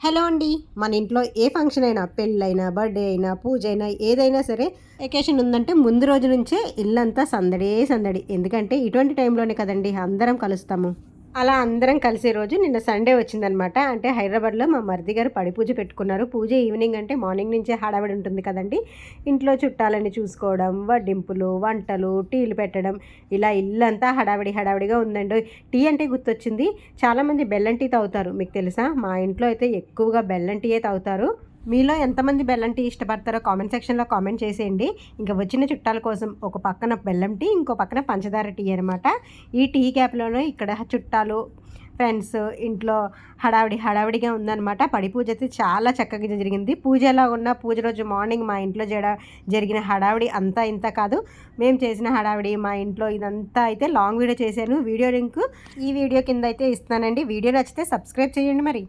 Hello అండి. మన ఇంట్లో ఏ ఫంక్షన్ అయినా, పెళ్ళైనా, బర్త్డే అయినా, పూజ అయినా, ఏదైనా సరే ఎకేషన్ ఉందంటే ముందు రోజు నుంచే ఇల్లంతా సందడే సందడి. ఎందుకంటే ఇటువంటి టైంలోనే కదండీ అందరం కలుస్తాము. అలా అందరం కలిసే రోజు నిన్న సండే వచ్చిందనమాట. అంటే హైదరాబాద్‌లో మా మరిది గారు పడి పూజ పెట్టుకున్నారు. పూజ ఈవినింగ్ అంటే మార్నింగ్ నుంచే హడావిడి ఉంటుంది కదండీ. ఇంట్లో చుట్టాలని చూసుకోవడం, వడ్డింపులు, వంటలు, టీలు పెట్టడం, ఇలా ఇల్లంతా హడావిడిగా ఉందండోయ్. టీ అంటే గుర్తొచ్చింది. చాలామంది బెల్లం టీ తాగుతారు. మీకు తెలుసా? మా ఇంట్లో అయితే ఎక్కువగా బెల్లం టీయే తాగుతారు. మీలో ఎంతమంది బెల్లం టీ ఇష్టపడతారో కామెంట్ సెక్షన్‌లో కామెంట్ చేసేయండి. ఇంక వచ్చిన చుట్టాల కోసం ఒక పక్కన బెల్లం టీ, ఇంకో పక్కన పంచదార టీ అనమాట. ఈ టీ గ్యాప్‌లోనే ఇక్కడ చుట్టాలు, ఫ్రెండ్స్ ఇంట్లో హడావిడిగా ఉందనమాట. పడి పూజ అయితే చాలా చక్కగా జరిగింది. పూజ ఎలా ఉన్నా పూజ రోజు మార్నింగ్ మా ఇంట్లో జరిగిన హడావిడి అంతా ఇంత కాదు. మేము చేసిన హడావిడి మా ఇంట్లో ఇదంతా అయితే లాంగ్ వీడియో చేశాను. వీడియో లింక్ ఈ వీడియో కింద అయితే ఇస్తానండి. వీడియో నచ్చితే సబ్స్క్రైబ్ చేయండి మరి.